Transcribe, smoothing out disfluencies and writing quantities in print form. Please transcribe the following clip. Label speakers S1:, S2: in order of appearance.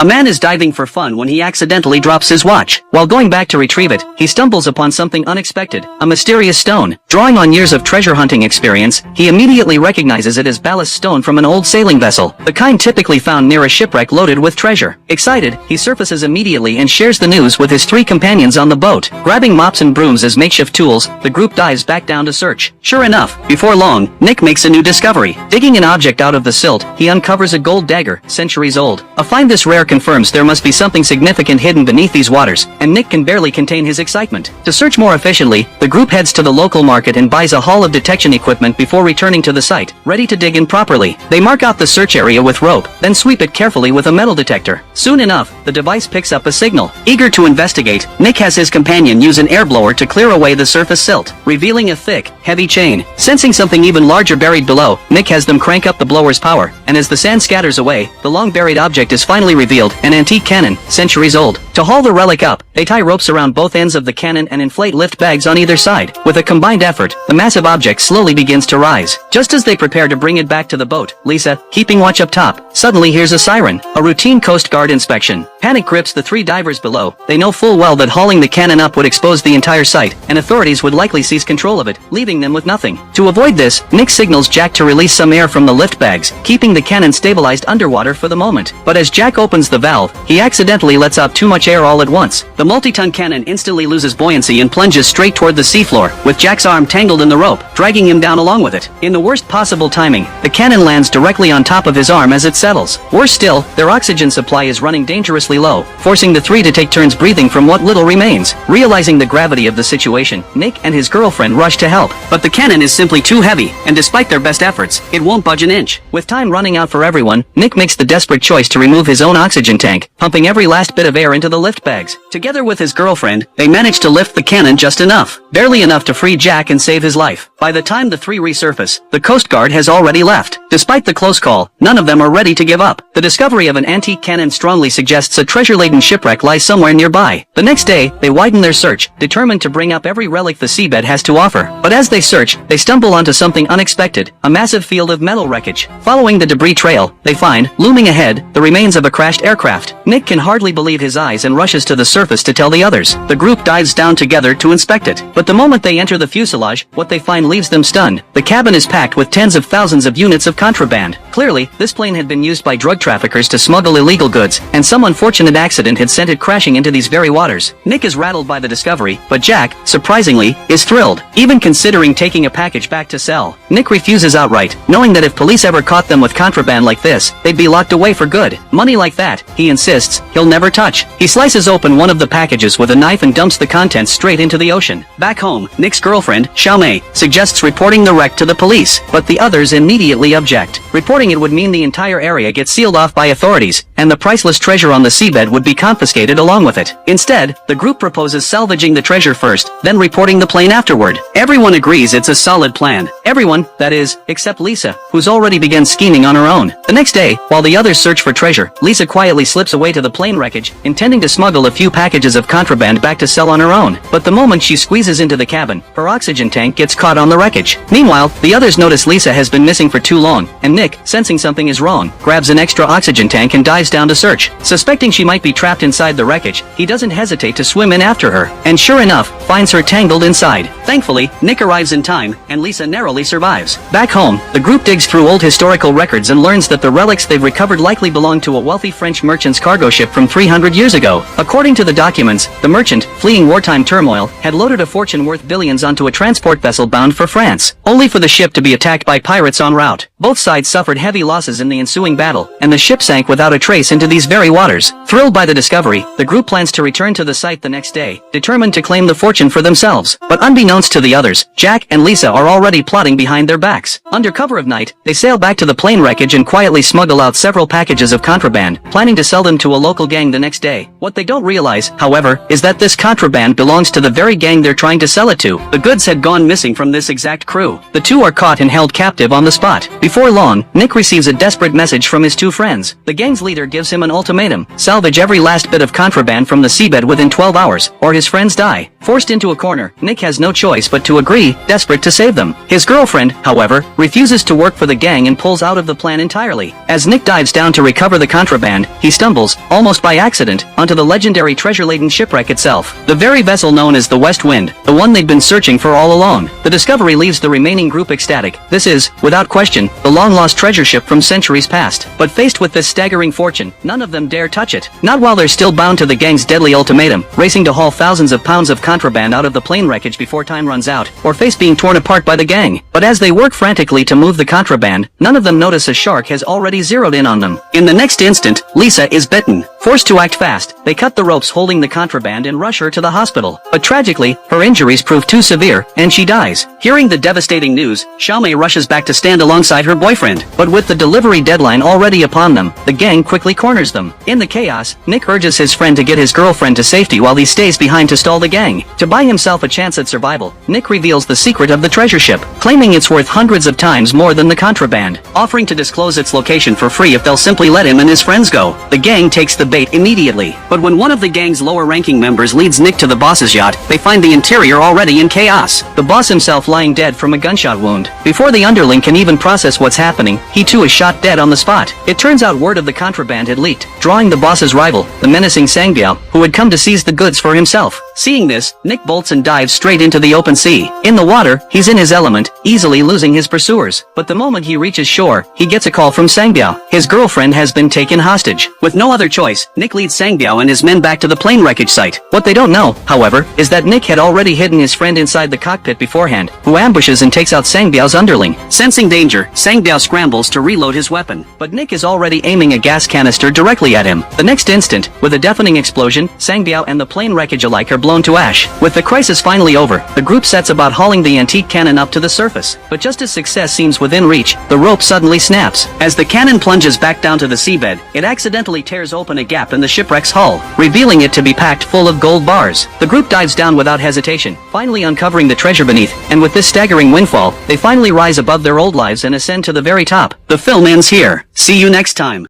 S1: A man is diving for fun when he accidentally drops his watch. While going back to retrieve it, he stumbles upon something unexpected, a mysterious stone. Drawing on years of treasure hunting experience, he immediately recognizes it as ballast stone from an old sailing vessel, the kind typically found near a shipwreck loaded with treasure. Excited, he surfaces immediately and shares the news with his 3 companions on the boat. Grabbing mops and brooms as makeshift tools, the group dives back down to search. Sure enough, before long, Nick makes a new discovery. Digging an object out of the silt, he uncovers a gold dagger, centuries old. A find this rare confirms there must be something significant hidden beneath these waters, and Nick can barely contain his excitement. To search more efficiently, the group heads to the local market and buys a haul of detection equipment before returning to the site, ready to dig in properly. They mark out the search area with rope, then sweep it carefully with a metal detector. Soon enough, the device picks up a signal. Eager to investigate, Nick has his companion use an air blower to clear away the surface silt, revealing a thick, heavy chain. Sensing something even larger buried below, Nick has them crank up the blower's power, and as the sand scatters away, the long-buried object is finally revealed, an antique cannon, centuries old. To haul the relic up, they tie ropes around both ends of the cannon and inflate lift bags on either side. With a combined effort, the massive object slowly begins to rise. Just as they prepare to bring it back to the boat, Lisa, keeping watch up top, suddenly hears a siren, a routine Coast Guard inspection. Panic grips the 3 divers below. They know full well that hauling the cannon up would expose the entire site, and authorities would likely seize control of it, leaving them with nothing. To avoid this, Nick signals Jack to release some air from the lift bags, keeping the cannon stabilized underwater for the moment. But as Jack opens the valve, he accidentally lets out too much air all at once. The multi-ton cannon instantly loses buoyancy and plunges straight toward the seafloor, with Jack's arm tangled in the rope, dragging him down along with it. In the worst possible timing, the cannon lands directly on top of his arm as it settles. Worse still, their oxygen supply is running dangerously low, forcing the 3 to take turns breathing from what little remains. Realizing the gravity of the situation, Nick and his girlfriend rush to help. But the cannon is simply too heavy, and despite their best efforts, it won't budge an inch. With time running out for everyone, Nick makes the desperate choice to remove his own oxygen tank, pumping every last bit of air into the lift bags. Together with his girlfriend, they manage to lift the cannon just enough, barely enough to free Jack and save his life. By the time the 3 resurface, the Coast Guard has already left. Despite the close call, none of them are ready to give up. The discovery of an antique cannon strongly suggests a treasure-laden shipwreck lies somewhere nearby. The next day, they widen their search, determined to bring up every relic the seabed has to offer. But as they search, they stumble onto something unexpected, a massive field of metal wreckage. Following the debris trail, they find, looming ahead, the remains of a crashed aircraft. Nick can hardly believe his eyes and rushes to the surface to tell the others. The group dives down together to inspect it. But the moment they enter the fuselage, what they find leaves them stunned. The cabin is packed with tens of thousands of units of contraband. Clearly, this plane had been used by drug traffickers to smuggle illegal goods, and some unfortunate accident had sent it crashing into these very waters. Nick is rattled by the discovery, but Jack, surprisingly, is thrilled, even considering taking a package back to sell. Nick refuses outright, knowing that if police ever caught them with contraband like this, they'd be locked away for good. Money like that, he insists, he'll never touch. He slices open one of the packages with a knife and dumps the contents straight into the ocean. Back home, Nick's girlfriend, Xiaomei, suggests reporting the wreck to the police, but the others immediately object. Reporting it would mean the entire area gets sealed off by authorities, and the priceless treasure on the seabed would be confiscated along with it. Instead, the group proposes salvaging the treasure first, then reporting the plane afterward. Everyone agrees it's a solid plan. Everyone, that is, except Lisa, who's already begun scheming on her own. The next day, while the others search for treasure, Lisa quietly slips away to the plane wreckage, intending to smuggle a few packages of contraband back to sell on her own. But the moment she squeezes into the cabin, her oxygen tank gets caught on the wreckage. Meanwhile, the others notice Lisa has been missing for too long, and Nick, sensing something is wrong, grabs an extra oxygen tank and dives down to search. Suspecting she might be trapped inside the wreckage, he doesn't hesitate to swim in after her, and sure enough, finds her tangled inside. Thankfully, Nick arrives in time, and Lisa narrowly survives. Back home, the group digs through old historical records and learns that the relics they've recovered likely belong to a wealthy French merchant's cargo ship from 300 years ago. According to the documents, the merchant, fleeing wartime turmoil, had loaded a fortune worth billions onto a transport vessel bound for France, only for the ship to be attacked by pirates en route. Both sides suffered heavy losses in the ensuing battle, and the ship sank without a trace into these very waters. Thrilled by the discovery, the group plans to return to the site the next day, determined to claim the fortune for themselves. But unbeknownst to the others, Jack and Lisa are already plotting behind their backs. Under cover of night, they sail back to the plane wreckage and quietly smuggle out several packages of contraband, planning to sell them to a local gang the next day. What they don't realize, however, is that this contraband belongs to the very gang they're trying to sell it to. The goods had gone missing from this exact crew. The two are caught and held captive on the spot. Before long, Nick receives a desperate message from his 2 friends. The gang's leader gives him an ultimatum: salvage every last bit of contraband from the seabed within 12 hours, or his friends die. Forced into a corner, Nick has no choice but to agree, desperate to save them. His girlfriend, however, refuses to work for the gang and pulls out of the plan entirely. As Nick dives down to recover the contraband, hand, he stumbles, almost by accident, onto the legendary treasure-laden shipwreck itself. The very vessel known as the West Wind, the one they'd been searching for all along. The discovery leaves the remaining group ecstatic. This is, without question, the long-lost treasure ship from centuries past. But faced with this staggering fortune, none of them dare touch it. Not while they're still bound to the gang's deadly ultimatum, racing to haul thousands of pounds of contraband out of the plane wreckage before time runs out, or face being torn apart by the gang. But as they work frantically to move the contraband, none of them notice a shark has already zeroed in on them. In the next instant, Lisa is bitten. Forced to act fast, they cut the ropes holding the contraband and rush her to the hospital. But tragically, her injuries prove too severe, and she dies. Hearing the devastating news, Xiaomei rushes back to stand alongside her boyfriend. But with the delivery deadline already upon them, the gang quickly corners them. In the chaos, Nick urges his friend to get his girlfriend to safety while he stays behind to stall the gang. To buy himself a chance at survival, Nick reveals the secret of the treasure ship, claiming it's worth hundreds of times more than the contraband, offering to disclose its location for free if they'll simply let him and his friends go. The gang takes the bait immediately. But when one of the gang's lower-ranking members leads Nick to the boss's yacht, they find the interior already in chaos. The boss himself lying dead from a gunshot wound. Before the underling can even process what's happening, he too is shot dead on the spot. It turns out word of the contraband had leaked, drawing the boss's rival, the menacing Sang Biao, who had come to seize the goods for himself. Seeing this, Nick bolts and dives straight into the open sea. In the water, he's in his element, easily losing his pursuers. But the moment he reaches shore, he gets a call from Sang Biao. His girlfriend has been taken hostage. With no other choice, Nick leads Sang Biao and his men back to the plane wreckage site. What they don't know, however, is that Nick had already hidden his friend inside the cockpit beforehand, who ambushes and takes out Sang Biao's underling. Sensing danger, Sang Biao scrambles to reload his weapon. But Nick is already aiming a gas canister directly at him. The next instant, with a deafening explosion, Sang Biao and the plane wreckage alike are blown to ash. With the crisis finally over, the group sets about hauling the antique cannon up to the surface. But just as success seems within reach, the rope suddenly snaps. As the cannon plunges back down to the seabed, it accidentally tears open a gap in the shipwreck's hull, revealing it to be packed full of gold bars. The group dives down without hesitation, finally uncovering the treasure beneath, and with this staggering windfall, they finally rise above their old lives and ascend to the very top. The film ends here. See you next time.